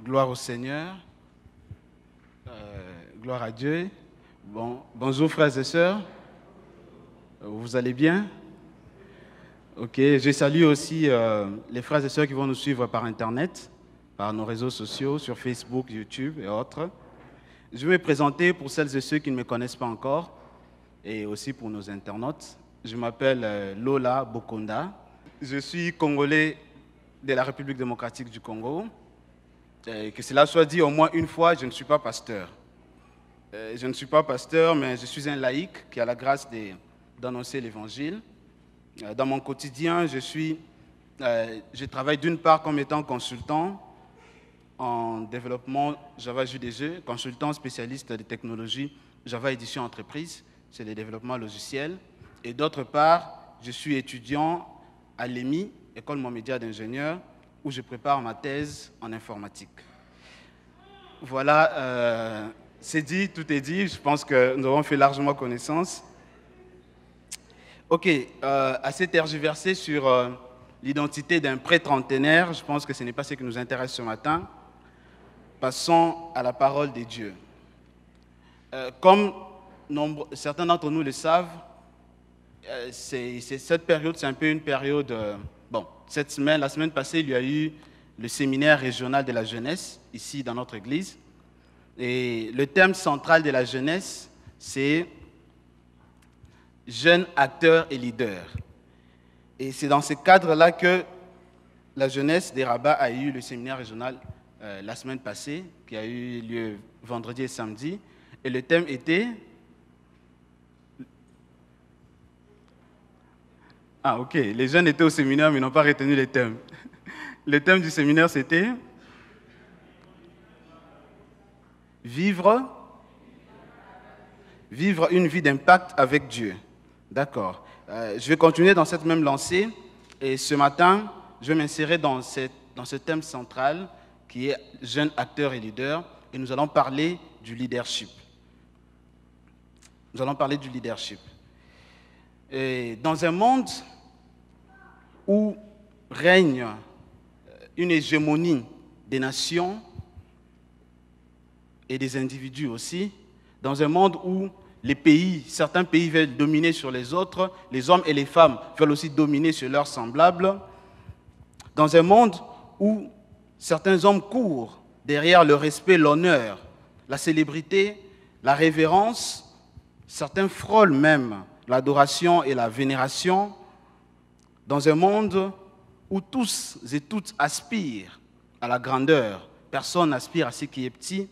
Gloire au Seigneur, gloire à Dieu. Bonjour frères et sœurs, vous allez bien? Ok, je salue aussi les frères et sœurs qui vont nous suivre par Internet, par nos réseaux sociaux, sur Facebook, YouTube et autres. Je vais me présenter pour celles et ceux qui ne me connaissent pas encore et aussi pour nos internautes. Je m'appelle Lola Bokonda. Je suis congolais de la République démocratique du Congo. Que cela soit dit au moins une fois, je ne suis pas pasteur. Je ne suis pas pasteur, mais je suis un laïc qui a la grâce d'annoncer l'Évangile. Dans mon quotidien, je travaille d'une part comme étant consultant en développement Java JDG, consultant spécialiste des technologies Java Édition Entreprise, c'est le développement logiciel. Et d'autre part, je suis étudiant à l'EMI, École Montmédia d'ingénieur, où je prépare ma thèse en informatique. Voilà, c'est dit, tout est dit. Je pense que nous avons fait largement connaissance. Ok, assez tergiversé sur l'identité d'un pré-trentenaire. Je pense que ce n'est pas ce qui nous intéresse ce matin. Passons à la parole de Dieu. Comme certains d'entre nous le savent, cette période, c'est un peu une période... la semaine passée, il y a eu le séminaire régional de la jeunesse, ici dans notre église. Et le thème central de la jeunesse, c'est jeunes acteurs et leaders. Et c'est dans ce cadre-là que la jeunesse des Rabats a eu le séminaire régional la semaine passée, qui a eu lieu vendredi et samedi. Et le thème était... Ah, ok. Les jeunes étaient au séminaire, mais n'ont pas retenu les thèmes. Le thème du séminaire, c'était vivre une vie d'impact avec Dieu. D'accord. Je vais continuer dans cette même lancée. Et ce matin, je vais m'insérer dans ce thème central qui est jeunes acteurs et leaders. Et nous allons parler du leadership. Nous allons parler du leadership. Et dans un monde où règne une hégémonie des nations et des individus aussi, dans un monde où certains pays veulent dominer sur les autres, les hommes et les femmes veulent aussi dominer sur leurs semblables, dans un monde où certains hommes courent derrière le respect, l'honneur, la célébrité, la révérence, certains frôlent même l'adoration et la vénération, dans un monde où tous et toutes aspirent à la grandeur, personne n'aspire à ce qui est petit,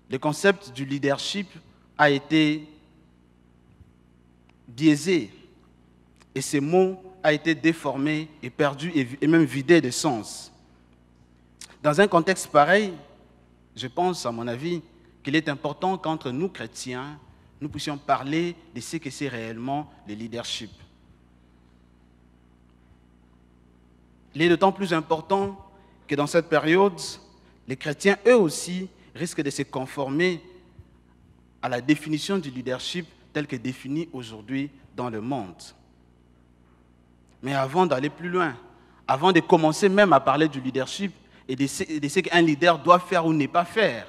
le concept du leadership a été biaisé et ce mot a été déformé et perdu et même vidé de sens. Dans un contexte pareil, je pense, à mon avis, qu'il est important qu'entre nous chrétiens, nous puissions parler de ce que c'est réellement le leadership. Il est d'autant plus important que dans cette période, les chrétiens, eux aussi, risquent de se conformer à la définition du leadership telle que définie aujourd'hui dans le monde. Mais avant d'aller plus loin, avant de commencer même à parler du leadership et de ce qu'un leader doit faire ou ne pas faire,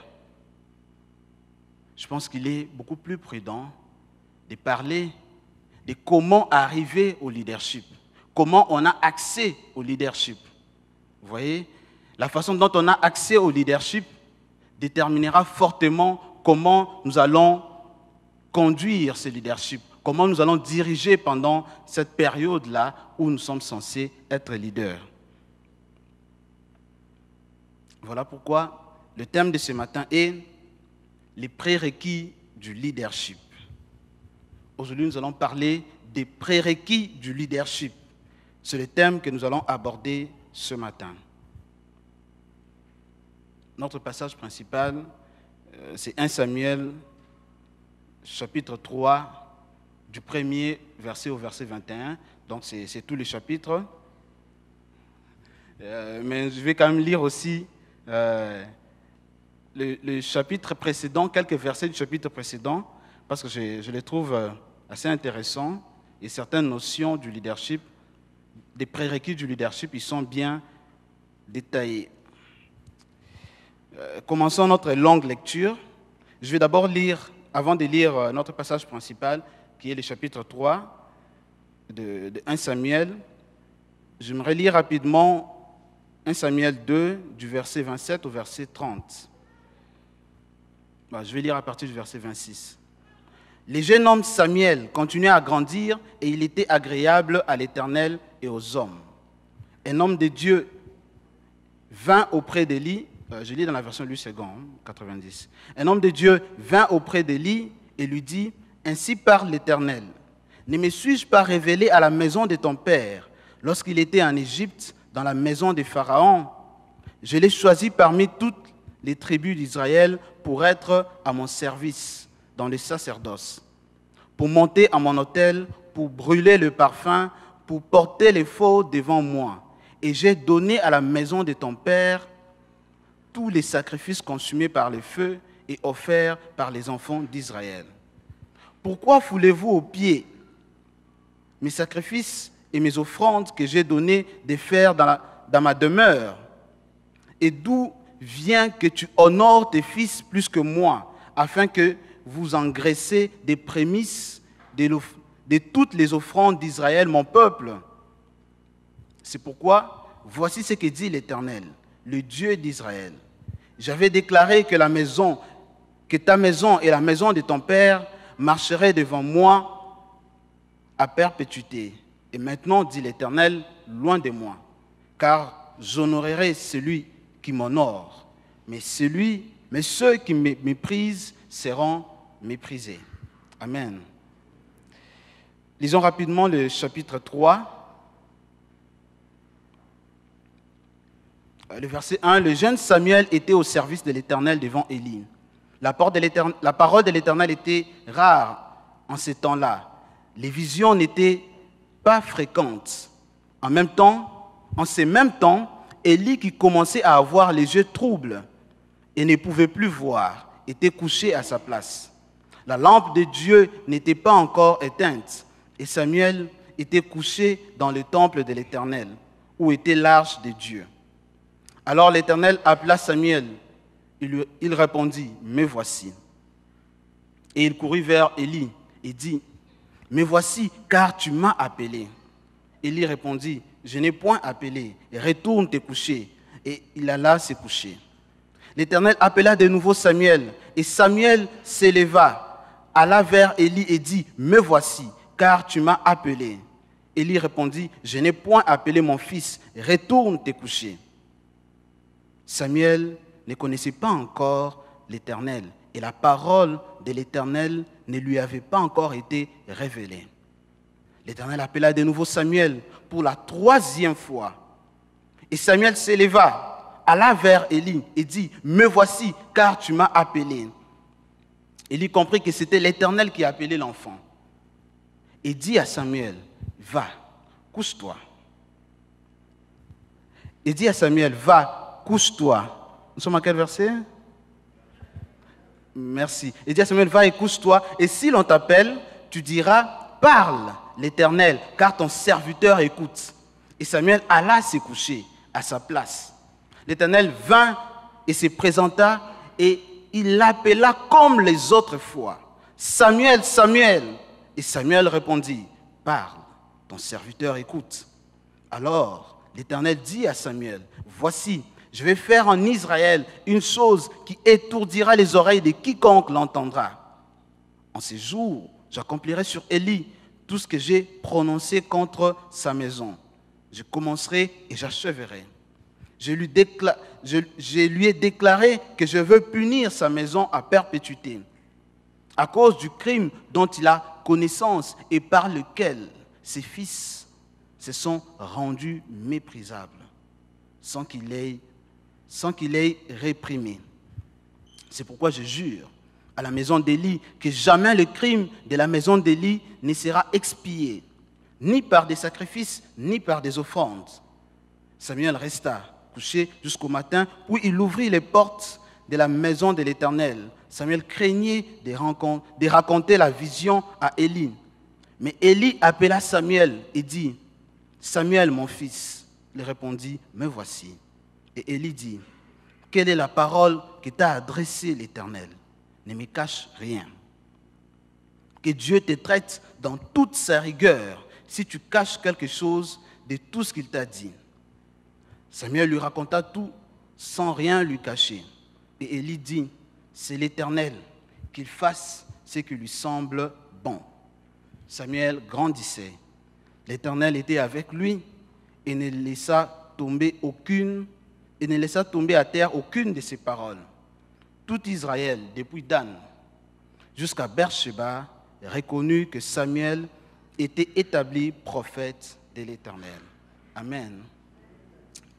je pense qu'il est beaucoup plus prudent de parler de comment arriver au leadership. Comment on a accès au leadership. Vous voyez, la façon dont on a accès au leadership déterminera fortement comment nous allons conduire ce leadership, comment nous allons diriger pendant cette période-là où nous sommes censés être leaders. Voilà pourquoi le thème de ce matin est les prérequis du leadership. Aujourd'hui, nous allons parler des prérequis du leadership. C'est le thème que nous allons aborder ce matin. Notre passage principal C'est 1 Samuel, chapitre 3, du premier verset au verset 21. Donc c'est tous les chapitres. Mais je vais quand même lire aussi le chapitre précédent, quelques versets du chapitre précédent, parce que je les trouve assez intéressants et certaines notions du leadership, des prérequis du leadership, ils sont bien détaillés. Commençons notre longue lecture. Je vais d'abord lire, avant de lire notre passage principal, qui est le chapitre 3 de 1 Samuel, j'aimerais lire rapidement 1 Samuel 2, du verset 27 au verset 30. Je vais lire à partir du verset 26. Le jeune homme Samuel continuait à grandir et il était agréable à l'Éternel et aux hommes. Un homme de Dieu vint auprès d'Élie, je lis dans la version Louis II, 90. Un homme de Dieu vint auprès d'Élie et lui dit, « Ainsi parle l'Éternel, ne me suis-je pas révélé à la maison de ton père lorsqu'il était en Égypte, dans la maison de Pharaon? Je l'ai choisi parmi toutes les tribus d'Israël pour être à mon service dans le sacerdoce, pour monter à mon autel, pour brûler le parfum, pour porter les faux devant moi. Et j'ai donné à la maison de ton père tous les sacrifices consumés par le feu et offerts par les enfants d'Israël. Pourquoi foulez-vous aux pieds mes sacrifices et mes offrandes que j'ai donné de faire dans ma demeure? Et d'où vient que tu honores tes fils plus que moi, afin que vous engraissez des prémices de toutes les offrandes d'Israël, mon peuple? C'est pourquoi, voici ce que dit l'Éternel, le Dieu d'Israël. J'avais déclaré que ta maison et la maison de ton père marcheraient devant moi à perpétuité. Et maintenant, dit l'Éternel, loin de moi, car j'honorerai celui qui m'honore, mais ceux qui me méprisent seront méprisés. Amen. Lisons rapidement le chapitre 3. Le verset 1, le jeune Samuel était au service de l'Éternel devant Élie. La parole de l'Éternel était rare en ces temps-là. Les visions n'étaient pas fréquentes. En ces mêmes temps, Élie, qui commençait à avoir les yeux troubles et ne pouvait plus voir, était couché à sa place. La lampe de Dieu n'était pas encore éteinte et Samuel était couché dans le temple de l'Éternel, où était l'arche de Dieu. Alors l'Éternel appela Samuel. Il répondit, « Me voici. » Et il courut vers Élie et dit, « Me voici, car tu m'as appelé. » Élie répondit, « Je n'ai point appelé. Retourne te coucher. » Et il alla se coucher. L'Éternel appela de nouveau Samuel, et Samuel s'éleva, alla vers Élie et dit, « Me voici, car tu m'as appelé. » Élie répondit, « Je n'ai point appelé mon fils. Retourne te coucher. » Samuel ne connaissait pas encore l'Éternel et la parole de l'Éternel ne lui avait pas encore été révélée. L'Éternel appela de nouveau Samuel pour la 3e fois. Et Samuel s'éleva, alla vers Élie et dit, « Me voici, car tu m'as appelé. » Élie comprit que c'était l'Éternel qui appelait l'enfant. Et dit à Samuel, « Va, couche-toi. » Et dit à Samuel, « Va, couche-toi. » Nous sommes à quel verset? Merci. Et dit à Samuel, va et couche-toi. Et si l'on t'appelle, tu diras, parle l'Éternel, car ton serviteur écoute. Et Samuel alla se coucher à sa place. L'Éternel vint et se présenta et il l'appela comme les autres fois. Samuel, Samuel. Et Samuel répondit, parle, ton serviteur écoute. Alors l'Éternel dit à Samuel, voici, je vais faire en Israël une chose qui étourdira les oreilles de quiconque l'entendra. En ces jours, j'accomplirai sur Élie tout ce que j'ai prononcé contre sa maison. Je commencerai et j'achèverai. Je lui ai déclaré que je veux punir sa maison à perpétuité, à cause du crime dont il a connaissance et par lequel ses fils se sont rendus méprisables, sans qu'il ait réprimé. C'est pourquoi je jure à la maison d'Élie que jamais le crime de la maison d'Élie ne sera expié, ni par des sacrifices, ni par des offrandes. Samuel resta couché jusqu'au matin, où il ouvrit les portes de la maison de l'Éternel. Samuel craignait de raconter la vision à Élie. Mais Élie appela Samuel et dit, « Samuel, mon fils. » Il répondit, « Me voici. » Et Élie dit, « Quelle est la parole que t'a adressée l'Éternel? Ne me cache rien. Que Dieu te traite dans toute sa rigueur si tu caches quelque chose de tout ce qu'il t'a dit. » Samuel lui raconta tout sans rien lui cacher. Et Élie dit, « C'est l'Éternel, qu'il fasse ce qui lui semble bon. » Samuel grandissait. L'Éternel était avec lui et ne laissa tomber à terre aucune de ses paroles. Tout Israël, depuis Dan jusqu'à Beersheba, reconnut que Samuel était établi prophète de l'Éternel. Amen.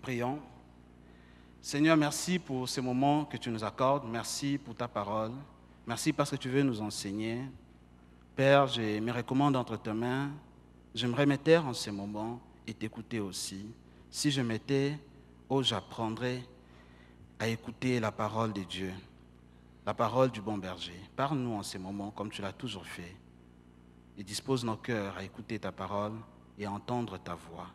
Prions. Seigneur, merci pour ces moments que tu nous accordes. Merci pour ta parole. Merci parce que tu veux nous enseigner. Père, je me recommande entre tes mains. J'aimerais me taire en ces moments et t'écouter aussi. Si je m'étais, j'apprendrais à écouter la parole de Dieu, la parole du bon berger. Parle-nous en ces moments comme tu l'as toujours fait et dispose nos cœurs à écouter ta parole et à entendre ta voix.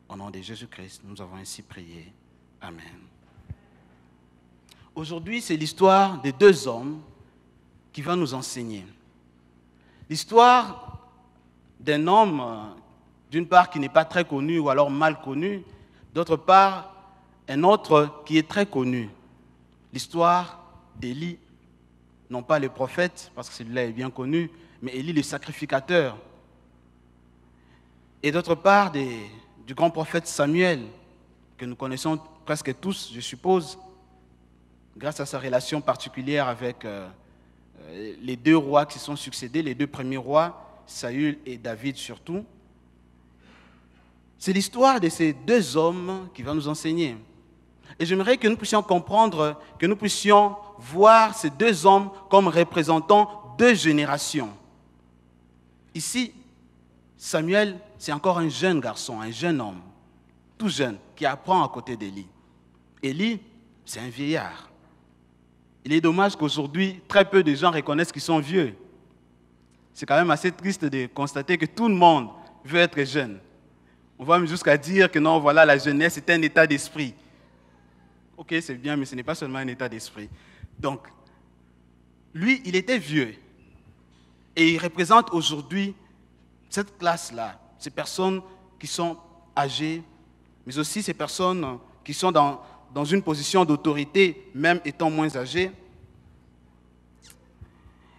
Au nom de Jésus-Christ, nous avons ainsi prié. Amen. Aujourd'hui, c'est l'histoire de deux hommes qui va nous enseigner. L'histoire d'un homme, d'une part, qui n'est pas très connu ou alors mal connu, d'autre part, un autre qui est très connu. L'histoire d'Élie, non pas le prophète, parce que celui-là est bien connu, mais Élie le sacrificateur. Et d'autre part, du grand prophète Samuel, que nous connaissons presque tous, je suppose, grâce à sa relation particulière avec les deux rois qui se sont succédés, les deux premiers rois, Saül et David surtout. C'est l'histoire de ces deux hommes qui va nous enseigner. Et j'aimerais que nous puissions comprendre, que nous puissions voir ces deux hommes comme représentant deux générations. Ici, Samuel, c'est encore un jeune garçon, un jeune homme, tout jeune, qui apprend à côté d'Élie. Élie, c'est un vieillard. Il est dommage qu'aujourd'hui, très peu de gens reconnaissent qu'ils sont vieux. C'est quand même assez triste de constater que tout le monde veut être jeune. On va même jusqu'à dire que non, voilà, la jeunesse est un état d'esprit. Ok, c'est bien, mais ce n'est pas seulement un état d'esprit. Donc, lui, il était vieux. Et il représente aujourd'hui cette classe-là, ces personnes qui sont âgées, mais aussi ces personnes qui sont dans une position d'autorité, même étant moins âgées.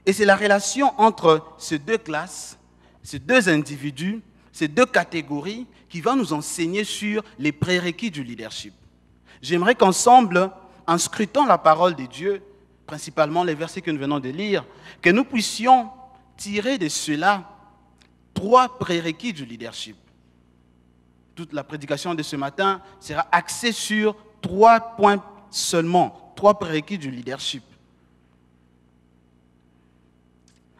Et c'est la relation entre ces deux classes, ces deux individus, ces deux catégories qui va nous enseigner sur les prérequis du leadership. J'aimerais qu'ensemble, en scrutant la parole de Dieu, principalement les versets que nous venons de lire, que nous puissions tirer de cela 3 prérequis du leadership. Toute la prédication de ce matin sera axée sur 3 points seulement, 3 prérequis du leadership.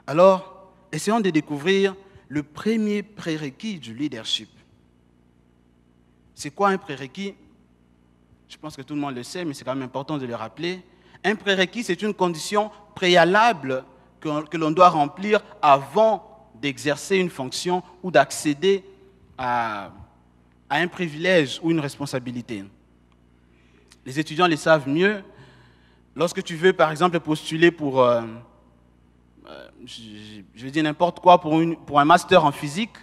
Alors, essayons de découvrir le premier prérequis du leadership. C'est quoi un prérequis? Je pense que tout le monde le sait, mais c'est quand même important de le rappeler. Un prérequis, c'est une condition préalable que l'on doit remplir avant d'exercer une fonction ou d'accéder à un privilège ou une responsabilité. Les étudiants le savent mieux. Lorsque tu veux, par exemple, postuler pour, je vais dire n'importe quoi, pour un master en physique,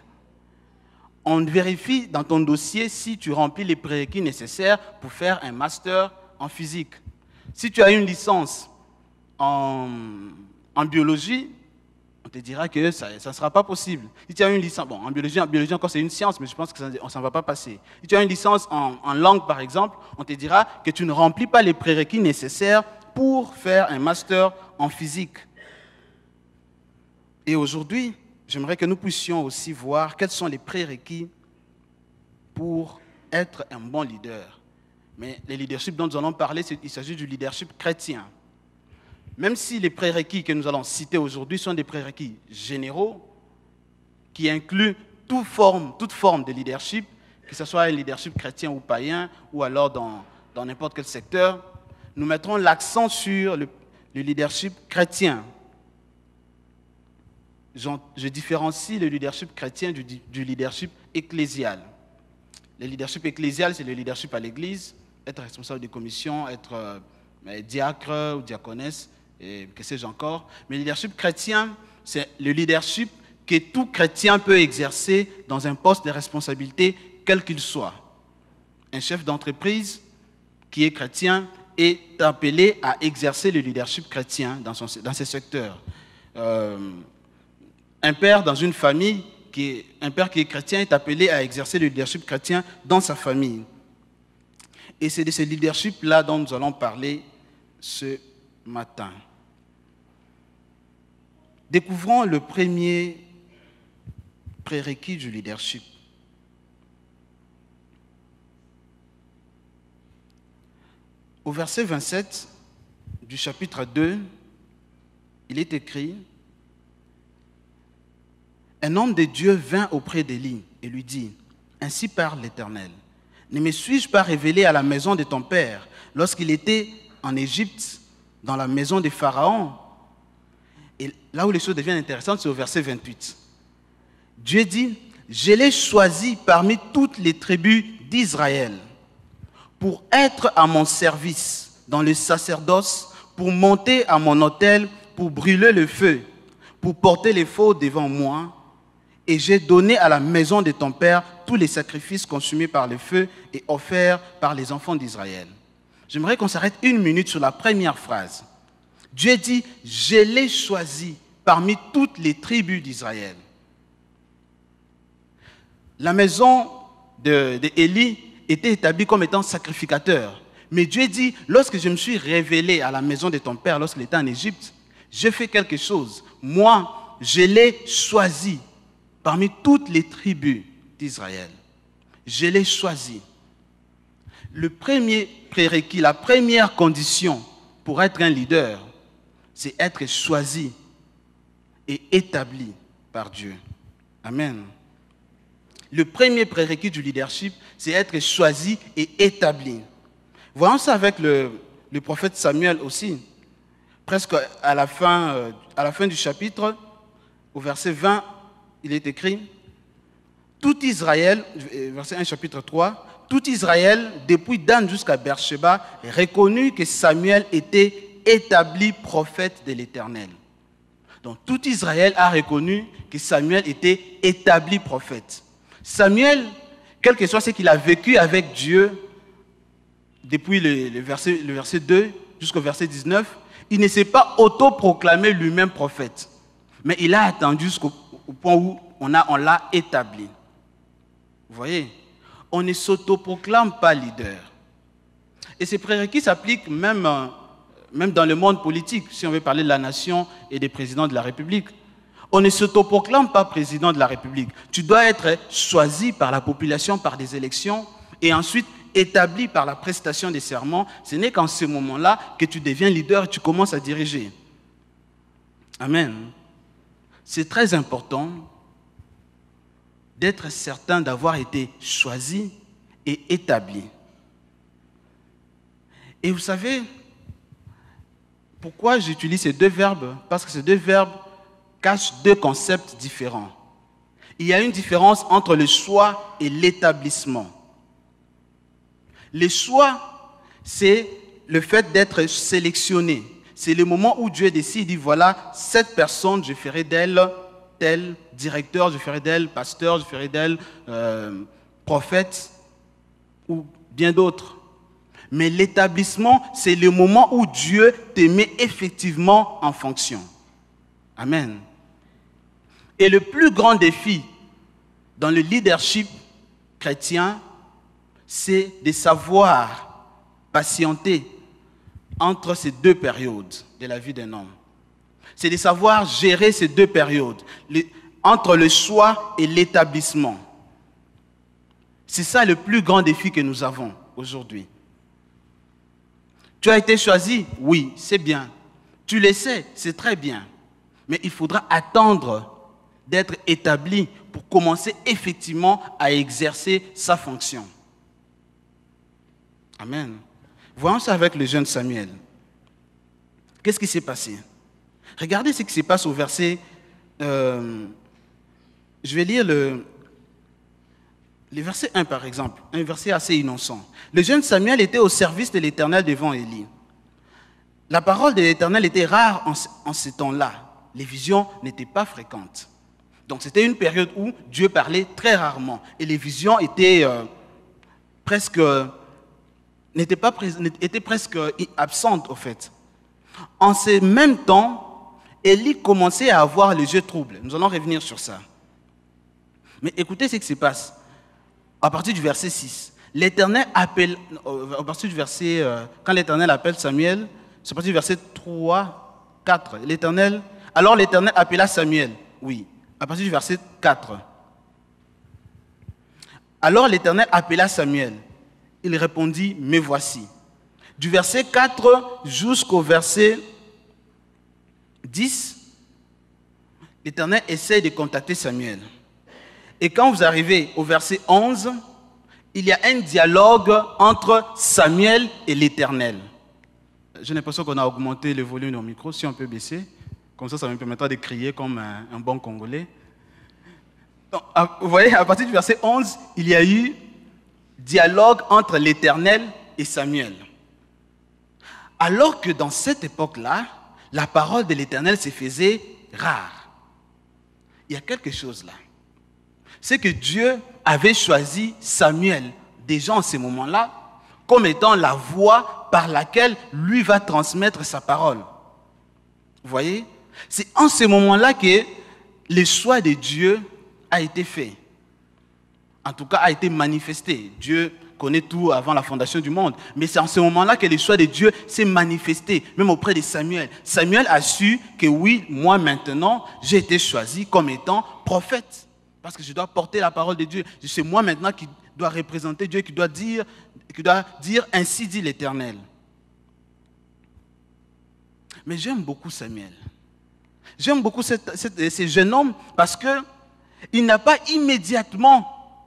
on vérifie dans ton dossier si tu remplis les prérequis nécessaires pour faire un master en physique. Si tu as une licence en biologie, on te dira que ça ne sera pas possible. Si tu as une licence, bon, en biologie encore c'est une science, mais je pense qu'on ne s'en va pas passer. Si tu as une licence en langue, par exemple, on te dira que tu ne remplis pas les prérequis nécessaires pour faire un master en physique. Et aujourd'hui, j'aimerais que nous puissions aussi voir quels sont les prérequis pour être un bon leader. Mais le leadership dont nous allons parler, il s'agit du leadership chrétien. même si les prérequis que nous allons citer aujourd'hui sont des prérequis généraux qui incluent toute forme de leadership, que ce soit un leadership chrétien ou païen, ou alors dans n'importe quel secteur, nous mettrons l'accent sur le leadership chrétien. Je différencie le leadership chrétien du leadership ecclésial. Le leadership ecclésial, c'est le leadership à l'église, être responsable des commissions, être diacre ou diaconesse, et que sais-je encore. Mais le leadership chrétien, c'est le leadership que tout chrétien peut exercer dans un poste de responsabilité, quel qu'il soit. Un chef d'entreprise qui est chrétien est appelé à exercer le leadership chrétien dans ses secteurs. Un père dans une famille, un père qui est chrétien est appelé à exercer le leadership chrétien dans sa famille. Et c'est de ce leadership-là dont nous allons parler ce matin. Découvrons le premier prérequis du leadership. Au verset 27 du chapitre 2, il est écrit: un homme de Dieu vint auprès d'Élie et lui dit: ainsi parle l'Éternel, ne me suis-je pas révélé à la maison de ton père lorsqu'il était en Égypte, dans la maison de Pharaon? Et là où les choses deviennent intéressantes, c'est au verset 28. Dieu dit: je l'ai choisi parmi toutes les tribus d'Israël pour être à mon service dans le sacerdoce, pour monter à mon autel, pour brûler le feu, pour porter les faux devant moi. Et j'ai donné à la maison de ton père tous les sacrifices consumés par le feu et offerts par les enfants d'Israël. J'aimerais qu'on s'arrête une minute sur la première phrase. Dieu dit: je l'ai choisi parmi toutes les tribus d'Israël. La maison d'Élie était établie comme étant sacrificateur. Mais Dieu dit: lorsque je me suis révélé à la maison de ton père, lorsqu'il était en Égypte, j'ai fait quelque chose. Moi, je l'ai choisi parmi toutes les tribus d'Israël. Je l'ai choisi. Le premier prérequis, la première condition pour être un leader, c'est être choisi et établi par Dieu. Amen. Le premier prérequis du leadership, c'est être choisi et établi. Voyons ça avec le prophète Samuel aussi. Presque à la fin du chapitre, au verset 20, il est écrit: tout Israël, verset 1, chapitre 3, tout Israël, depuis Dan jusqu'à Beersheba, reconnut que Samuel était établi prophète de l'Éternel. Donc tout Israël a reconnu que Samuel était établi prophète. Samuel, quel que soit ce qu'il a vécu avec Dieu, depuis le verset 2 jusqu'au verset 19, il ne s'est pas autoproclamé lui-même prophète. Mais il a attendu jusqu'au point où on l'a établi. Vous voyez, on ne s'autoproclame pas leader. Et ces prérequis s'appliquent même dans le monde politique, si on veut parler de la nation et des présidents de la République. On ne s'autoproclame pas président de la République. Tu dois être choisi par la population, par des élections, et ensuite établi par la prestation des serments. Ce n'est qu'en ce moment-là que tu deviens leader et tu commences à diriger. Amen. C'est très important d'être certain d'avoir été choisi et établi. Et vous savez, pourquoi j'utilise ces deux verbes? Parce que ces deux verbes cachent deux concepts différents. Il y a une différence entre le choix et l'établissement. Le choix, c'est le fait d'être sélectionné. C'est le moment où Dieu décide, dit voilà, cette personne, je ferai d'elle tel directeur, je ferai d'elle pasteur, je ferai d'elle prophète ou bien d'autres. Mais l'établissement, c'est le moment où Dieu te met effectivement en fonction. Amen. Et le plus grand défi dans le leadership chrétien, c'est de savoir patienter entre ces deux périodes de la vie d'un homme. C'est de savoir gérer ces deux périodes, entre le choix et l'établissement. C'est ça le plus grand défi que nous avons aujourd'hui. Tu as été choisi? Oui, c'est bien. Tu le sais, c'est très bien. Mais il faudra attendre d'être établi pour commencer effectivement à exercer sa fonction. Amen. Voyons ça avec le jeune Samuel. Qu'est-ce qui s'est passé? Regardez ce qui se passe au verset... je vais lire le verset 1 par exemple, un verset assez innocent. Le jeune Samuel était au service de l'Éternel devant Élie. La parole de l'Éternel était rare en ce temps-là. Les visions n'étaient pas fréquentes. Donc c'était une période où Dieu parlait très rarement. Et les visions étaient étaient presque absentes au fait. En ce même temps, Élie commençait à avoir les yeux troubles. Nous allons revenir sur ça. Mais écoutez ce qui se passe. À partir du verset 6, l'Éternel appelle, à partir du verset, quand l'Éternel appelle Samuel, c'est à partir du verset 3, 4, alors l'Éternel appela Samuel, oui, à partir du verset 4. Alors l'Éternel appela Samuel, il répondit, me voici. Du verset 4 jusqu'au verset 10, l'Éternel essaie de contacter Samuel. Et quand vous arrivez au verset 11, il y a un dialogue entre Samuel et l'Éternel. J'ai l'impression qu'on a augmenté le volume de mon micro, si on peut baisser. Comme ça me permettra de crier comme un bon Congolais. Donc, vous voyez, à partir du verset 11, il y a eu dialogue entre l'Éternel et Samuel. Alors que dans cette époque-là, la parole de l'Éternel se faisait rare. Il y a quelque chose là. C'est que Dieu avait choisi Samuel, déjà en ce moment-là, comme étant la voix par laquelle lui va transmettre sa parole. Vous voyez? C'est en ce moment-là que le choix de Dieu a été fait. En tout cas, a été manifesté. Dieu connaît tout avant la fondation du monde. Mais c'est en ce moment-là que le choix de Dieu s'est manifesté, même auprès de Samuel. Samuel a su que oui, moi maintenant, j'ai été choisi comme étant prophète. Parce que je dois porter la parole de Dieu. C'est moi maintenant qui dois représenter Dieu, qui dois dire ainsi dit l'Éternel. Mais j'aime beaucoup Samuel. J'aime beaucoup ce jeune homme parce qu'il n'a pas immédiatement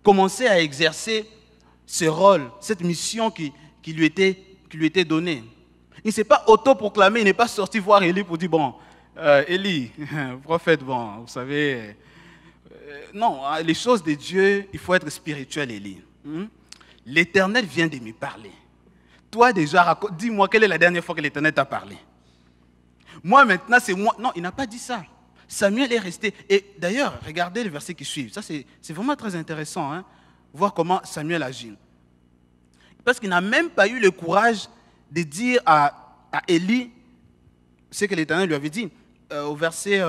commencé à exercer ce rôle, cette mission qui lui était donnée. Il ne s'est pas autoproclamé, il n'est pas sorti voir Élie pour dire, bon, Élie, prophète, bon, vous savez... non, les choses de Dieu, il faut être spirituel, Élie. L'Éternel vient de me parler. Toi déjà, dis-moi, quelle est la dernière fois que l'Éternel t'a parlé? Moi maintenant, c'est moi. Non, il n'a pas dit ça. Samuel est resté. Et d'ailleurs, regardez les versets qui suivent. Ça, c'est vraiment très intéressant, hein, voir comment Samuel agit. Parce qu'il n'a même pas eu le courage de dire à Élie ce que l'Éternel lui avait dit. Au verset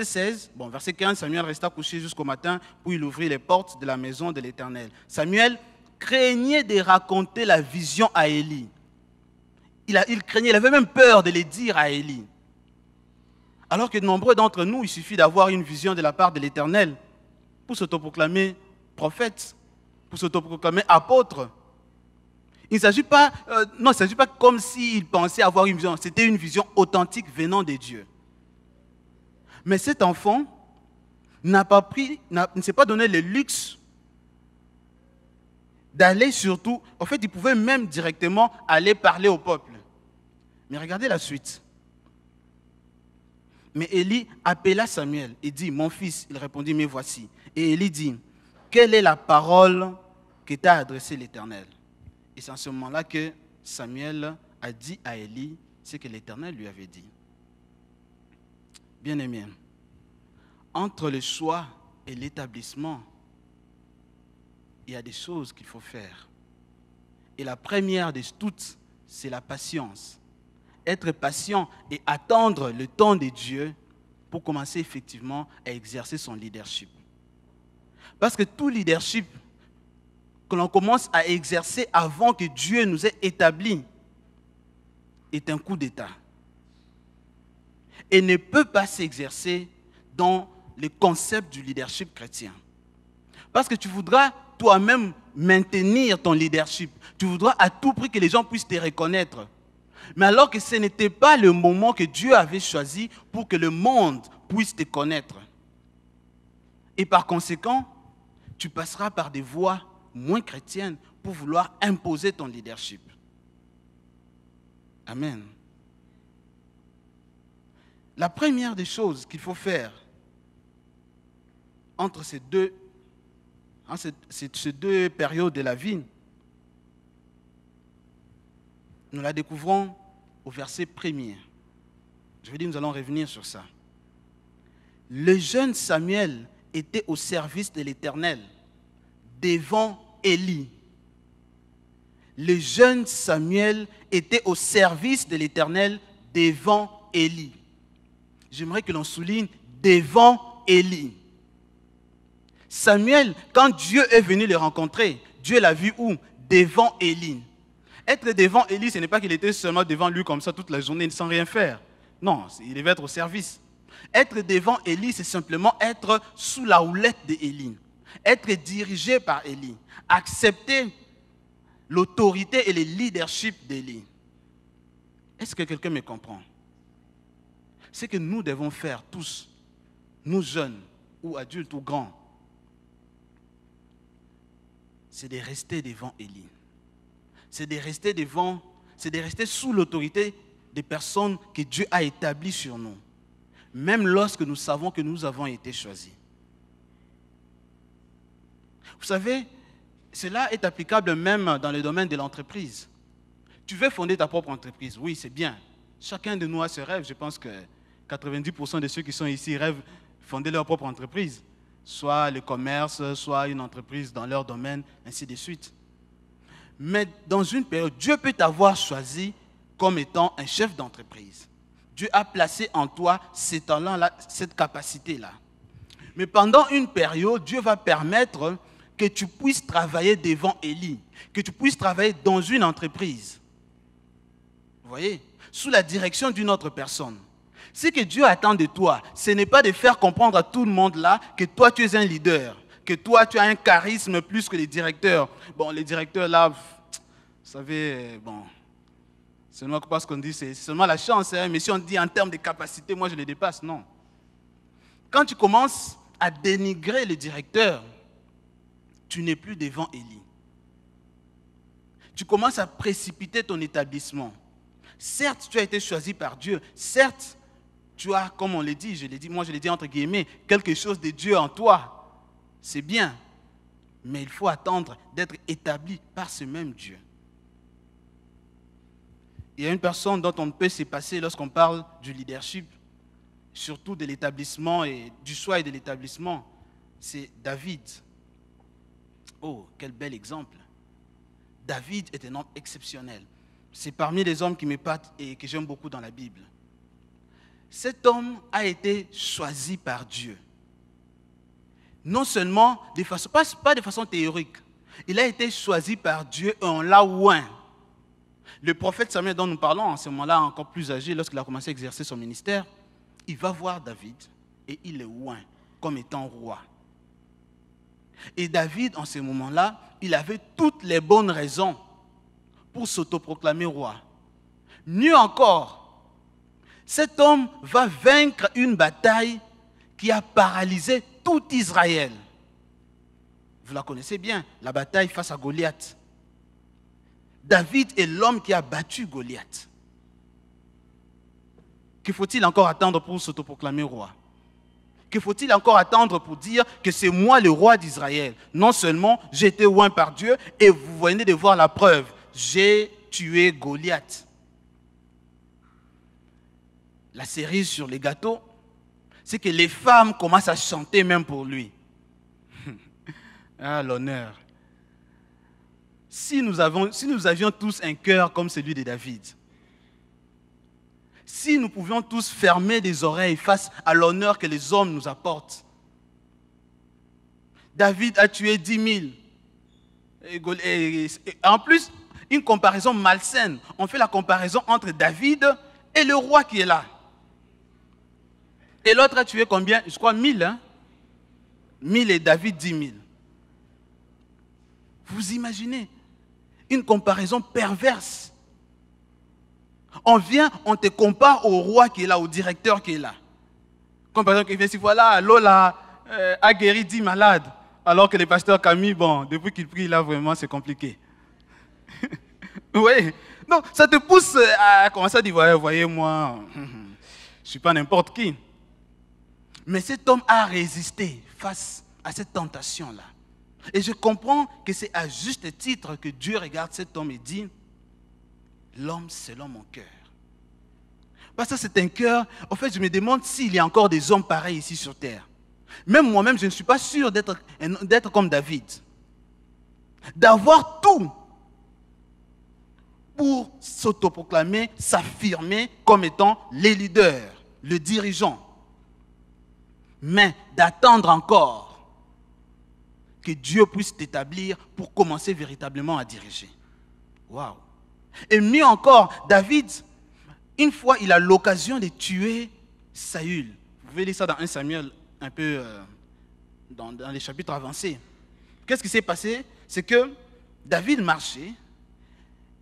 16, verset 15, Samuel resta couché jusqu'au matin, puis il ouvrit les portes de la maison de l'Éternel. Samuel craignait de raconter la vision à Élie. Il craignait, il avait même peur de les dire à Élie. Alors que nombreux d'entre nous, il suffit d'avoir une vision de la part de l'Éternel pour s'autoproclamer prophète, pour s'autoproclamer apôtre. Il ne s'agit pas comme s'il pensait avoir une vision. C'était une vision authentique venant de Dieu. Mais cet enfant ne s'est pas donné le luxe d'aller surtout... En fait, il pouvait même directement aller parler au peuple. Mais regardez la suite. Mais Élie appela Samuel et dit, « Mon fils », il répondit, « Mais voici ». Et Élie dit, « Quelle est la parole que t'a adressée l'Éternel ?» Et c'est en ce moment-là que Samuel a dit à Élie ce que l'Éternel lui avait dit. Bien-aimé, entre le choix et l'établissement, il y a des choses qu'il faut faire. Et la première de toutes, c'est la patience. Être patient et attendre le temps de Dieu pour commencer effectivement à exercer son leadership. Parce que tout leadership que l'on commence à exercer avant que Dieu nous ait établis est un coup d'État. Et ne peut pas s'exercer dans le concept du leadership chrétien. Parce que tu voudras toi-même maintenir ton leadership. Tu voudras à tout prix que les gens puissent te reconnaître. Mais alors que ce n'était pas le moment que Dieu avait choisi pour que le monde puisse te connaître. Et par conséquent, tu passeras par des voies moins chrétiennes pour vouloir imposer ton leadership. Amen. La première des choses qu'il faut faire entre ces deux périodes de la vie, nous la découvrons au verset 1er. Je veux dire, nous allons revenir sur ça. Le jeune Samuel était au service de l'Éternel devant Élie. Le jeune Samuel était au service de l'Éternel devant Élie. J'aimerais que l'on souligne devant Élie. Samuel, quand Dieu est venu le rencontrer, Dieu l'a vu où? Devant Élie. Être devant Élie, ce n'est pas qu'il était seulement devant lui comme ça toute la journée sans rien faire. Non, il devait être au service. Être devant Élie, c'est simplement être sous la houlette d'Élie. Être dirigé par Élie. Accepter l'autorité et le leadership d'Élie. Est-ce que quelqu'un me comprend? Ce que nous devons faire tous, nous jeunes ou adultes ou grands, c'est de rester devant Élie. C'est de rester sous l'autorité des personnes que Dieu a établies sur nous, même lorsque nous savons que nous avons été choisis. Vous savez, cela est applicable même dans le domaine de l'entreprise. Tu veux fonder ta propre entreprise, oui, c'est bien. Chacun de nous a ses rêves. Je pense que 90% de ceux qui sont ici rêvent de fonder leur propre entreprise, soit le commerce, soit une entreprise dans leur domaine, ainsi de suite. Mais dans une période, Dieu peut t'avoir choisi comme étant un chef d'entreprise. Dieu a placé en toi ces talents-là, cette capacité-là. Mais pendant une période, Dieu va permettre que tu puisses travailler devant Élie, que tu puisses travailler dans une entreprise. Vous voyez, sous la direction d'une autre personne. Ce que Dieu attend de toi, ce n'est pas de faire comprendre à tout le monde là que toi tu es un leader, que toi tu as un charisme plus que les directeurs. Bon, les directeurs là, vous savez, bon, c'est seulement parce qu'on dit c'est seulement la chance, hein, mais si on dit en termes de capacité, moi je les dépasse, non. Quand tu commences à dénigrer le directeur, tu n'es plus devant Élie. Tu commences à précipiter ton établissement. Certes, tu as été choisi par Dieu. Certes, tu as, comme on l'a dit, moi je l'ai dit entre guillemets, quelque chose de Dieu en toi. C'est bien. Mais il faut attendre d'être établi par ce même Dieu. Il y a une personne dont on ne peut se passer lorsqu'on parle du leadership, surtout de l'établissement et du choix et de l'établissement. C'est David. Oh, quel bel exemple. David est un homme exceptionnel. C'est parmi les hommes qui m'épatent et que j'aime beaucoup dans la Bible. Cet homme a été choisi par Dieu. Non seulement, pas de façon théorique, il a été choisi par Dieu et on l'a oint. Le prophète Samuel dont nous parlons, en ce moment-là encore plus âgé, lorsqu'il a commencé à exercer son ministère, il va voir David et il le oint comme étant roi. Et David, en ce moment-là, il avait toutes les bonnes raisons pour s'autoproclamer roi. Mieux encore, cet homme va vaincre une bataille qui a paralysé tout Israël. Vous la connaissez bien, la bataille face à Goliath. David est l'homme qui a battu Goliath. Que faut-il encore attendre pour s'autoproclamer roi? Que faut-il encore attendre pour dire que c'est moi le roi d'Israël? Non seulement j'ai été oint par Dieu et vous venez de voir la preuve. J'ai tué Goliath. La cerise sur les gâteaux, c'est que les femmes commencent à chanter même pour lui. Ah, l'honneur. Si nous avions tous un cœur comme celui de David, si nous pouvions tous fermer les oreilles face à l'honneur que les hommes nous apportent. David a tué 10 000. Et en plus, une comparaison malsaine. On fait la comparaison entre David et le roi qui est là. Et l'autre a tué combien? Je crois 1000. Hein? 1000 et David 10 000. Vous imaginez une comparaison perverse. On vient, on te compare au roi qui est là, au directeur qui est là. Comme par exemple, il vient ici, voilà, Lola a guéri 10 malades. Alors que le pasteur Camille, bon, depuis qu'il prie, là, vraiment, c'est compliqué. Oui. Donc, ça te pousse à commencer à dire, voyez, moi, je ne suis pas n'importe qui. Mais cet homme a résisté face à cette tentation-là. Et je comprends que c'est à juste titre que Dieu regarde cet homme et dit, l'homme selon mon cœur. Parce que c'est un cœur, en fait, je me demande s'il y a encore des hommes pareils ici sur terre. Même moi-même, je ne suis pas sûr d'être comme David. D'avoir tout pour s'autoproclamer, s'affirmer comme étant les leaders, le dirigeant. Mais d'attendre encore que Dieu puisse t'établir pour commencer véritablement à diriger. Waouh! Et mieux encore, David, une fois, il a l'occasion de tuer Saül. Vous pouvez lire ça dans 1 Samuel, un peu dans les chapitres avancés. Qu'est-ce qui s'est passé? C'est que David marchait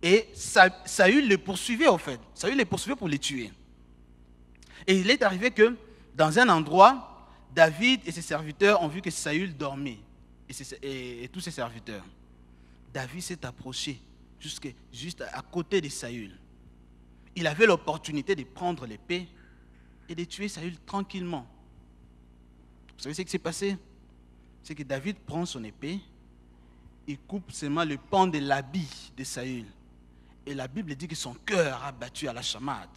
et Saül le poursuivait, en fait. Saül le poursuivait pour le tuer. Et il est arrivé que, dans un endroit, David et ses serviteurs ont vu que Saül dormait, et tous ses serviteurs. David s'est approché juste à côté de Saül. Il avait l'opportunité de prendre l'épée et de tuer Saül tranquillement. Vous savez ce qui s'est passé? C'est que David prend son épée, il coupe seulement le pan de l'habit de Saül. Et la Bible dit que son cœur a battu à la chamade.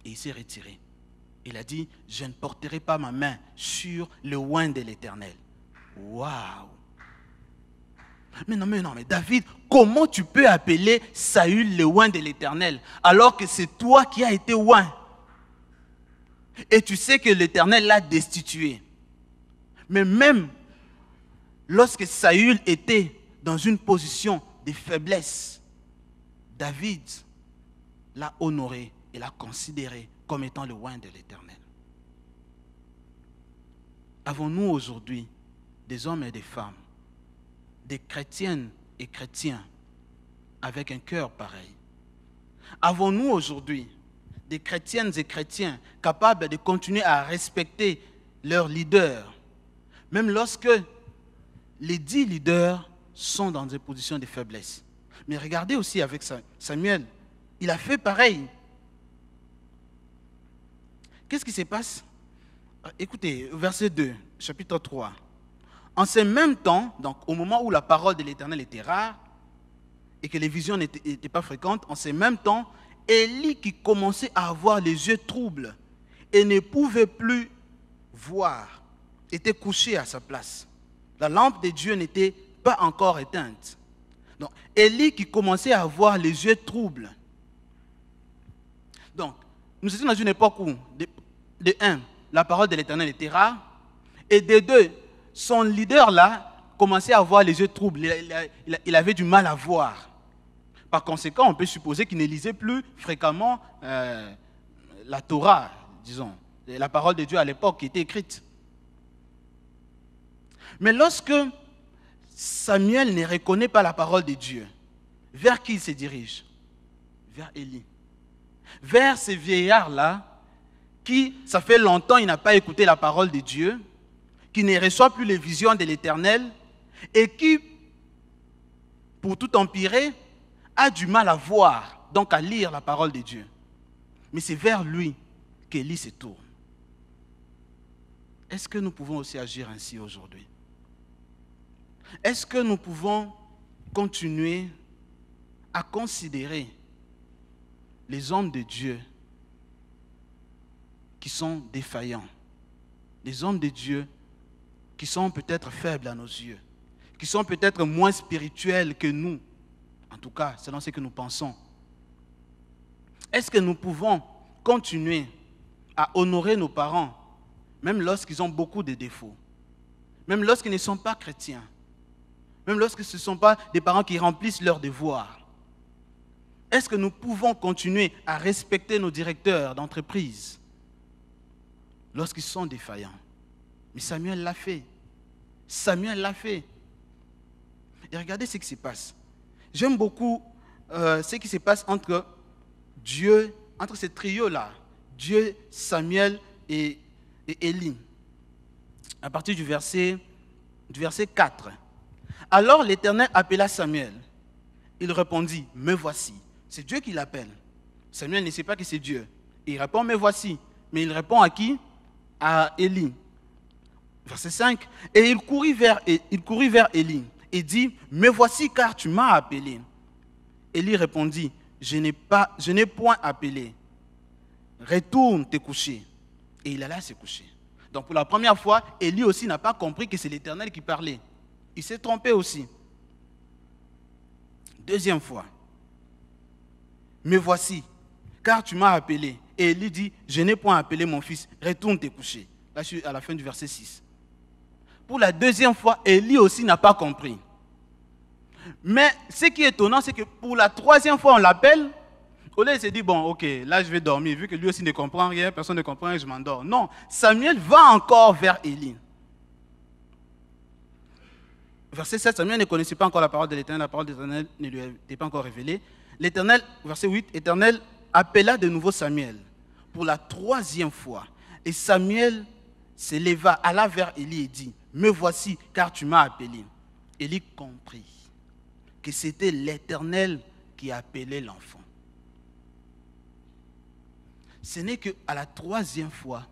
Et il s'est retiré. Il a dit, je ne porterai pas ma main sur le oint de l'Éternel. Waouh! Mais non, mais David, comment tu peux appeler Saül le oint de l'Éternel alors que c'est toi qui as été oint? Et tu sais que l'Éternel l'a destitué. Mais même lorsque Saül était dans une position de faiblesse, David l'a honoré et l'a considéré comme étant le oint de l'Éternel. Avons-nous aujourd'hui des hommes et des femmes, des chrétiennes et chrétiens avec un cœur pareil? Avons-nous aujourd'hui des chrétiennes et chrétiens capables de continuer à respecter leurs leaders, même lorsque les 10 leaders sont dans des positions de faiblesse? Mais regardez aussi avec Samuel, il a fait pareil. Qu'est-ce qui se passe? Écoutez, verset 2, chapitre 3. En ce même temps, donc au moment où la parole de l'Éternel était rare et que les visions n'étaient pas fréquentes, en ce même temps, Élie qui commençait à avoir les yeux troubles et ne pouvait plus voir, était couché à sa place. La lampe de Dieu n'était pas encore éteinte. Donc, Élie qui commençait à avoir les yeux troubles. Donc, nous étions dans une époque où, de un, la parole de l'Éternel était rare, et de deux, son leader là commençait à avoir les yeux troubles. Il avait du mal à voir. Par conséquent, on peut supposer qu'il ne lisait plus fréquemment la Torah, disons, la parole de Dieu à l'époque qui était écrite. Mais lorsque Samuel ne reconnaît pas la parole de Dieu, vers qui il se dirige? Vers Élie. Vers ces vieillards-là, qui, ça fait longtemps, il n'a pas écouté la parole de Dieu, qui ne reçoit plus les visions de l'Éternel, et qui, pour tout empirer, a du mal à voir, donc à lire la parole de Dieu. Mais c'est vers lui qu'Élie se tourne. Est-ce que nous pouvons aussi agir ainsi aujourd'hui? Est-ce que nous pouvons continuer à considérer les hommes de Dieu qui sont défaillants, les hommes de Dieu qui sont peut-être faibles à nos yeux, qui sont peut-être moins spirituels que nous, en tout cas selon ce que nous pensons? Est-ce que nous pouvons continuer à honorer nos parents, même lorsqu'ils ont beaucoup de défauts, même lorsqu'ils ne sont pas chrétiens, même lorsque ce ne sont pas des parents qui remplissent leurs devoirs? Est-ce que nous pouvons continuer à respecter nos directeurs d'entreprise lorsqu'ils sont défaillants? Mais Samuel l'a fait. Samuel l'a fait. Et regardez ce qui se passe. J'aime beaucoup ce qui se passe entre Dieu, entre ces trios-là, Dieu, Samuel et Élie. À partir du verset 4. Alors l'Éternel appela Samuel. Il répondit, me voici. C'est Dieu qui l'appelle. Samuel ne sait pas que c'est Dieu. Il répond, me voici. Mais il répond à qui? À Élie. Verset 5. Et il courut vers Élie et dit, me voici car tu m'as appelé. Élie répondit, je n'ai point appelé. Retourne te coucher. Et il alla se coucher. Donc pour la première fois, Élie aussi n'a pas compris que c'est l'Éternel qui parlait. Il s'est trompé aussi. Deuxième fois. Me voici, car tu m'as appelé. Et Élie dit, je n'ai point appelé mon fils, retourne te coucher. Là, je suis à la fin du verset 6. Pour la deuxième fois, Élie aussi n'a pas compris. Mais ce qui est étonnant, c'est que pour la troisième fois, on l'appelle. Au lieu, il s'est dit, bon, ok, là je vais dormir. Vu que lui aussi ne comprend rien, personne ne comprend rien, je m'endors. Non, Samuel va encore vers Élie. Verset 7, Samuel ne connaissait pas encore la parole de l'Éternel, la parole de l'Éternel ne lui était pas encore révélée. L'Éternel, verset 8, l'Éternel appela de nouveau Samuel pour la troisième fois. Et Samuel se leva, alla vers Élie et dit, me voici, car tu m'as appelé. Élie comprit que c'était l'Éternel qui appelait l'enfant. Ce n'est qu'à la troisième fois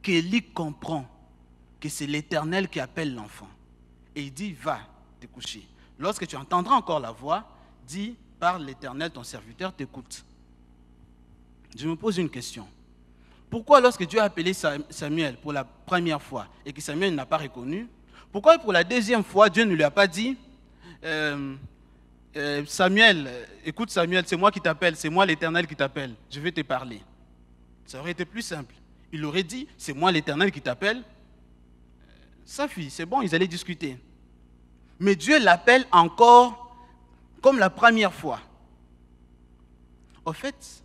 qu'Élie comprend que c'est l'Éternel qui appelle l'enfant. Et il dit, va te coucher. Lorsque tu entendras encore la voix, dis, par l'Éternel, ton serviteur t'écoute. Je me pose une question. Pourquoi lorsque Dieu a appelé Samuel pour la première fois et que Samuel n'a pas reconnu, pourquoi pour la deuxième fois, Dieu ne lui a pas dit, Samuel, écoute Samuel, c'est moi qui t'appelle, c'est moi l'Éternel qui t'appelle, je vais te parler. Ça aurait été plus simple. Il aurait dit, c'est moi l'Éternel qui t'appelle. Sa fille, c'est bon, ils allaient discuter. Mais Dieu l'appelle encore comme la première fois. En fait,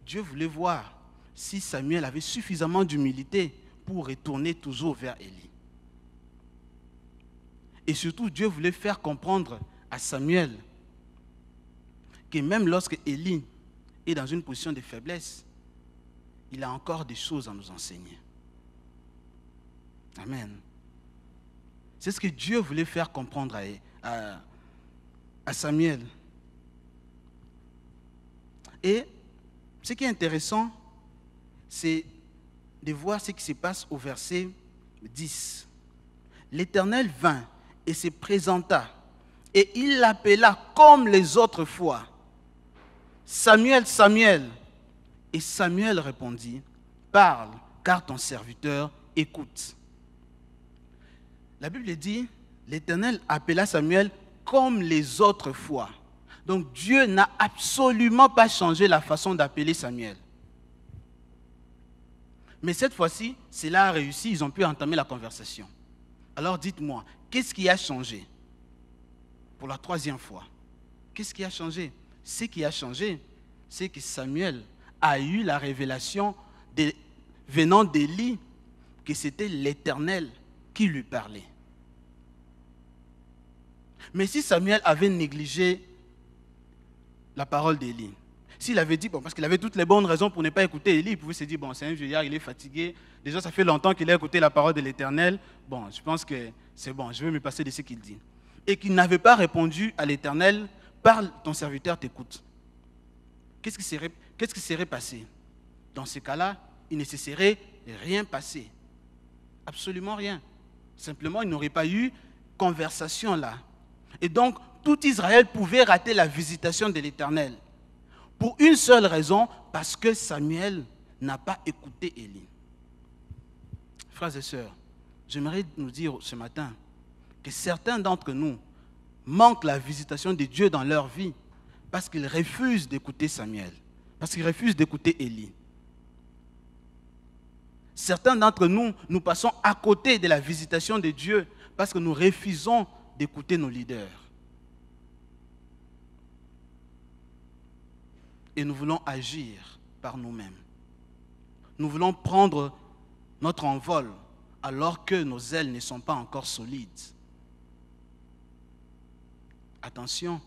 Dieu voulait voir si Samuel avait suffisamment d'humilité pour retourner toujours vers Élie. Et surtout, Dieu voulait faire comprendre à Samuel que même lorsque Élie est dans une position de faiblesse, il a encore des choses à nous enseigner. Amen. C'est ce que Dieu voulait faire comprendre à Samuel. Et ce qui est intéressant, c'est de voir ce qui se passe au verset 10. L'Éternel vint et se présenta, et il l'appela comme les autres fois. Samuel, Samuel. Et Samuel répondit, parle, car ton serviteur écoute. La Bible dit, l'Éternel appela Samuel comme les autres fois. Donc Dieu n'a absolument pas changé la façon d'appeler Samuel. Mais cette fois-ci, cela a réussi, ils ont pu entamer la conversation. Alors dites-moi, qu'est-ce qui a changé pour la troisième fois? Qu'est-ce qui a changé? Ce qui a changé, c'est que Samuel a eu la révélation venant d'Élie que c'était l'Éternel qui lui parlait. Mais si Samuel avait négligé la parole d'Élie, s'il avait dit, bon, parce qu'il avait toutes les bonnes raisons pour ne pas écouter Élie, il pouvait se dire, bon, c'est un vieillard, il est fatigué, déjà ça fait longtemps qu'il a écouté la parole de l'Éternel, bon, je pense que c'est bon, je vais me passer de ce qu'il dit. Et qu'il n'avait pas répondu à l'Éternel, parle, ton serviteur t'écoute. Qu'est-ce qui serait passé? Dans ce cas-là, il ne se serait rien passé. Absolument rien. Simplement, il n'aurait pas eu conversation là. Et donc, tout Israël pouvait rater la visitation de l'Éternel. Pour une seule raison, parce que Samuel n'a pas écouté Élie. Frères et sœurs, j'aimerais nous dire ce matin que certains d'entre nous manquent la visitation de Dieu dans leur vie parce qu'ils refusent d'écouter Samuel, parce qu'ils refusent d'écouter Élie. Certains d'entre nous, nous passons à côté de la visitation de Dieu parce que nous refusons d'écouter nos leaders. Et nous voulons agir par nous-mêmes. Nous voulons prendre notre envol alors que nos ailes ne sont pas encore solides. Attention,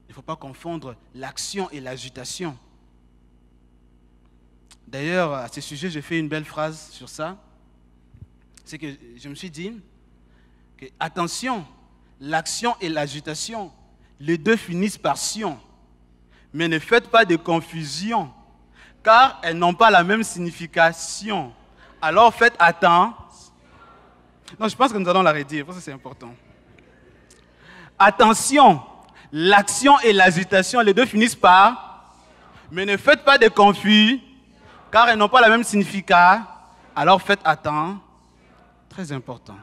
il ne faut pas confondre l'action et l'agitation. D'ailleurs, à ce sujet, j'ai fait une belle phrase sur ça. C'est que je me suis dit que, attention, l'action et l'agitation, les deux finissent par sion. Mais ne faites pas de confusion, car elles n'ont pas la même signification. Alors faites attention. Non, je pense que nous allons la redire, parce que c'est important. Attention, l'action et l'agitation, les deux finissent par. Mais ne faites pas de confusion, car elles n'ont pas la même signification. Alors faites attention. Très important.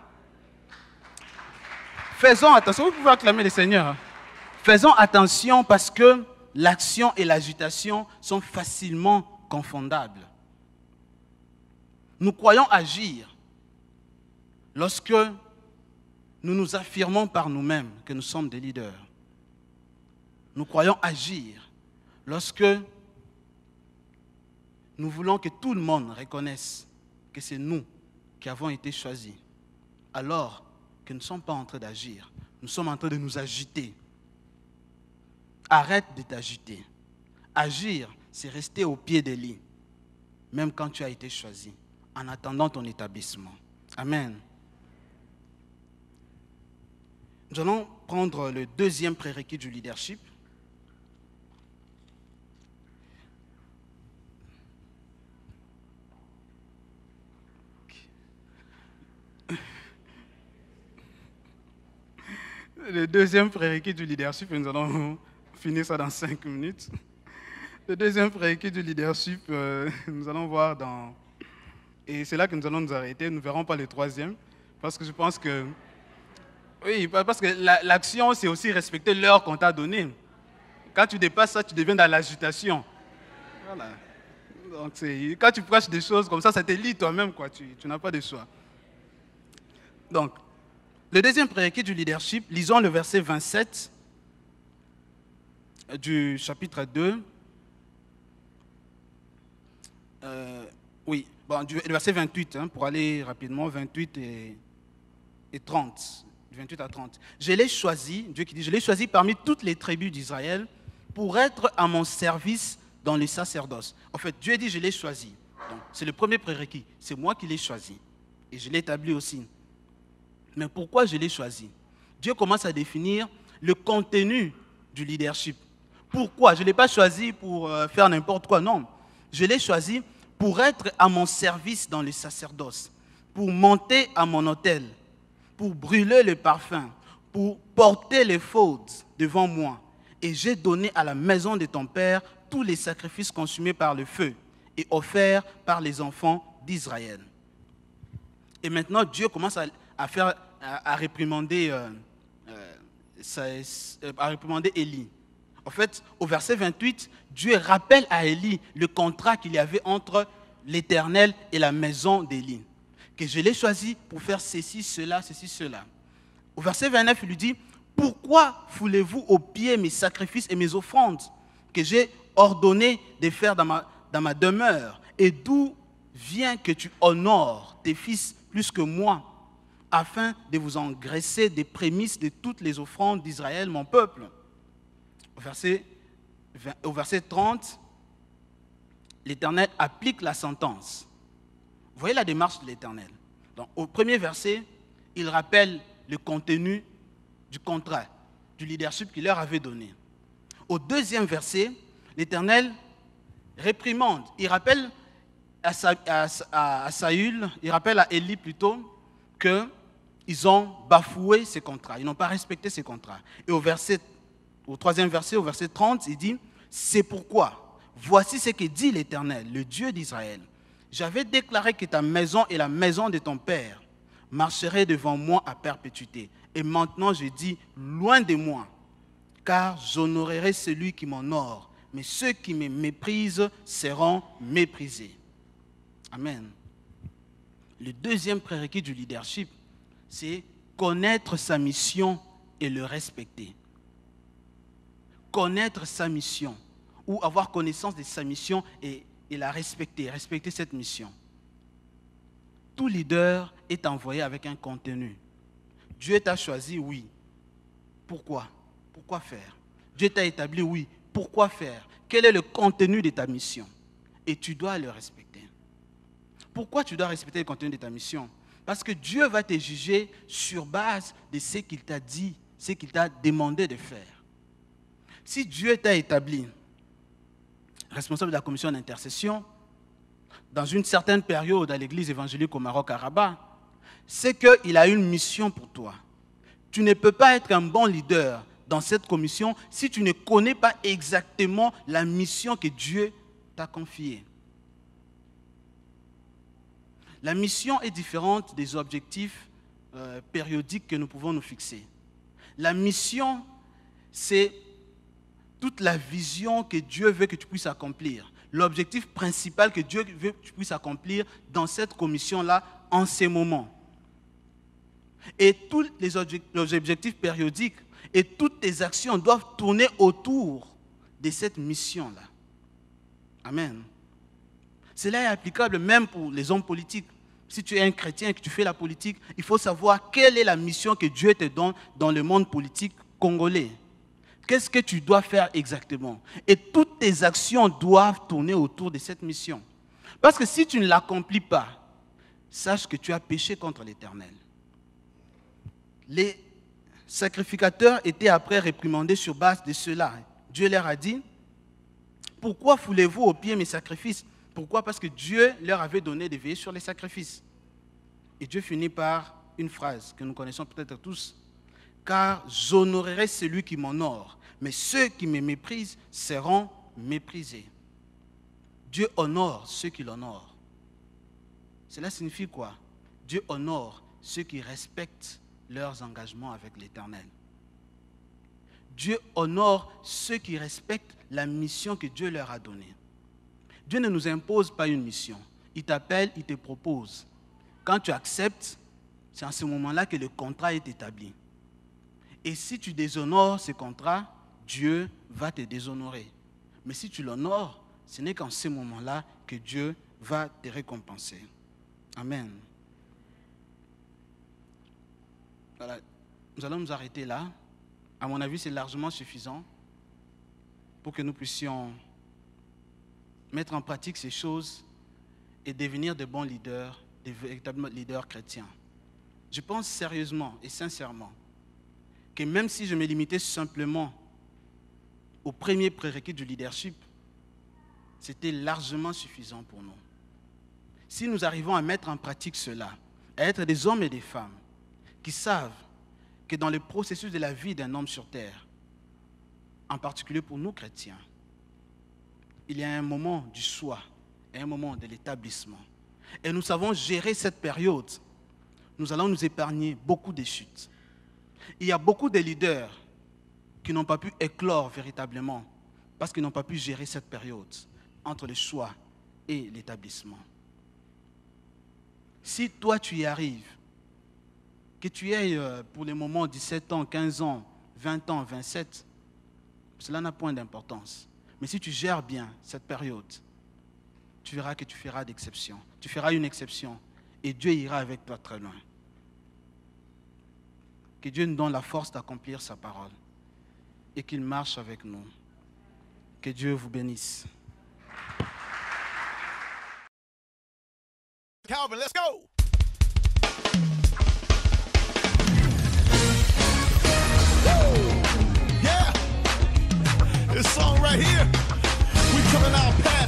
Faisons attention, vous pouvez acclamer le Seigneur. Faisons attention parce que l'action et l'agitation sont facilement confondables. Nous croyons agir lorsque nous nous affirmons par nous-mêmes que nous sommes des leaders. Nous croyons agir lorsque nous voulons que tout le monde reconnaisse que c'est nous qui avons été choisis, alors que nous ne sommes pas en train d'agir. Nous sommes en train de nous agiter. Arrête de t'agiter. Agir, c'est rester au pied des lits, même quand tu as été choisi, en attendant ton établissement. Amen. Nous allons prendre le deuxième prérequis du leadership. Le deuxième prérequis du leadership, et nous allons finir ça dans 5 minutes. Le deuxième prérequis du leadership, nous allons voir dans... Et c'est là que nous allons nous arrêter. Nous ne verrons pas le troisième, parce que je pense que... Oui, parce que l'action, c'est aussi respecter l'heure qu'on t'a donnée. Quand tu dépasses ça, tu deviens dans l'agitation. Voilà. Donc, quand tu prêches des choses comme ça te lie toi-même, quoi. Tu n'as pas de choix. Donc, le deuxième prérequis du leadership, lisons le verset 27 du chapitre 2. Du verset 28, pour aller rapidement, 28 et 30. 28 à 30. Je l'ai choisi, Dieu qui dit, je l'ai choisi parmi toutes les tribus d'Israël pour être à mon service dans le sacerdoce. En fait, Dieu dit, je l'ai choisi. Donc, c'est le premier prérequis. C'est moi qui l'ai choisi. Et je l'ai établi aussi. Mais pourquoi je l'ai choisi? Dieu commence à définir le contenu du leadership. Pourquoi? Je ne l'ai pas choisi pour faire n'importe quoi, non. Je l'ai choisi pour être à mon service dans le sacerdoce, pour monter à mon autel, pour brûler le parfum, pour porter les fautes devant moi. Et j'ai donné à la maison de ton Père tous les sacrifices consumés par le feu et offerts par les enfants d'Israël. Et maintenant, Dieu commence à réprimander Élie. En fait, au verset 28, Dieu rappelle à Élie le contrat qu'il y avait entre l'Éternel et la maison d'Élie. Que je l'ai choisi pour faire ceci, cela, ceci, cela. Au verset 29, il lui dit, « Pourquoi foulez-vous aux pieds mes sacrifices et mes offrandes que j'ai ordonné de faire dans ma demeure? Et d'où vient que tu honores tes fils plus que moi, afin de vous engraisser des prémices de toutes les offrandes d'Israël, mon peuple. » Au verset 30, l'Éternel applique la sentence. Vous voyez la démarche de l'Éternel. Donc, au premier verset, il rappelle le contenu du contrat, du leadership qu'il leur avait donné. Au deuxième verset, l'Éternel réprimande. Il rappelle à Saül, il rappelle à Élie plutôt, qu'ils ont bafoué ces contrats. Ils n'ont pas respecté ces contrats. Et au troisième verset, au verset 30, il dit, « C'est pourquoi, voici ce que dit l'Éternel, le Dieu d'Israël. J'avais déclaré que ta maison et la maison de ton père marcheraient devant moi à perpétuité. Et maintenant, je dis, loin de moi, car j'honorerai celui qui m'honore, mais ceux qui me méprisent seront méprisés. » Amen. Le deuxième prérequis du leadership, c'est connaître sa mission et le respecter. Connaître sa mission, ou avoir connaissance de sa mission et la respecter cette mission. Tout leader est envoyé avec un contenu. Dieu t'a choisi, oui. Pourquoi? Pourquoi faire? Dieu t'a établi, oui. Pourquoi faire? Quel est le contenu de ta mission? et tu dois le respecter. Pourquoi tu dois respecter le contenu de ta mission? Parce que Dieu va te juger sur base de ce qu'il t'a dit, ce qu'il t'a demandé de faire. Si Dieu t'a établi responsable de la commission d'intercession, dans une certaine période à l'église évangélique au Maroc, à Rabat, c'est qu'il a une mission pour toi. Tu ne peux pas être un bon leader dans cette commission si tu ne connais pas exactement la mission que Dieu t'a confiée. La mission est différente des objectifs périodiques que nous pouvons nous fixer. La mission, c'est toute la vision que Dieu veut que tu puisses accomplir. L'objectif principal que Dieu veut que tu puisses accomplir dans cette commission-là, en ces moments. Et tous les objectifs périodiques et toutes tes actions doivent tourner autour de cette mission-là. Amen. Cela est applicable même pour les hommes politiques. Si tu es un chrétien et que tu fais la politique, il faut savoir quelle est la mission que Dieu te donne dans le monde politique congolais. Qu'est-ce que tu dois faire exactement? Et toutes tes actions doivent tourner autour de cette mission. Parce que si tu ne l'accomplis pas, sache que tu as péché contre l'Éternel. Les sacrificateurs étaient après réprimandés sur base de cela. Dieu leur a dit, pourquoi foulez-vous aux pieds mes sacrifices? Pourquoi? Parce que Dieu leur avait donné de veiller sur les sacrifices. Et Dieu finit par une phrase que nous connaissons peut-être tous. Car j'honorerai celui qui m'honore, mais ceux qui me méprisent seront méprisés. Dieu honore ceux qui l'honorent. Cela signifie quoi? Dieu honore ceux qui respectent leurs engagements avec l'Éternel. Dieu honore ceux qui respectent la mission que Dieu leur a donnée. Dieu ne nous impose pas une mission. Il t'appelle, il te propose. Quand tu acceptes, c'est en ce moment-là que le contrat est établi. Et si tu déshonores ce contrat, Dieu va te déshonorer. Mais si tu l'honores, ce n'est qu'en ce moment-là que Dieu va te récompenser. Amen. Voilà. Nous allons nous arrêter là. À mon avis, c'est largement suffisant pour que nous puissions mettre en pratique ces choses et devenir de bons leaders, de véritables leaders chrétiens. Je pense sérieusement et sincèrement que même si je me limitais simplement au premier prérequis du leadership, c'était largement suffisant pour nous. Si nous arrivons à mettre en pratique cela, à être des hommes et des femmes qui savent que dans le processus de la vie d'un homme sur terre, en particulier pour nous chrétiens, il y a un moment du soi et un moment de l'établissement. Et nous savons gérer cette période. Nous allons nous épargner beaucoup de chutes. Il y a beaucoup de leaders qui n'ont pas pu éclore véritablement parce qu'ils n'ont pas pu gérer cette période entre le choix et l'établissement. Si toi tu y arrives, que tu aies pour le moment 17 ans, 15 ans, 20 ans, 27, cela n'a point d'importance. Mais si tu gères bien cette période, tu verras que tu feras d'exception. Tu feras une exception et Dieu ira avec toi très loin. Que Dieu nous donne la force d'accomplir sa parole et qu'il marche avec nous. Que Dieu vous bénisse. Calvin, let's go. Woo! Yeah. This song right here, we coming out past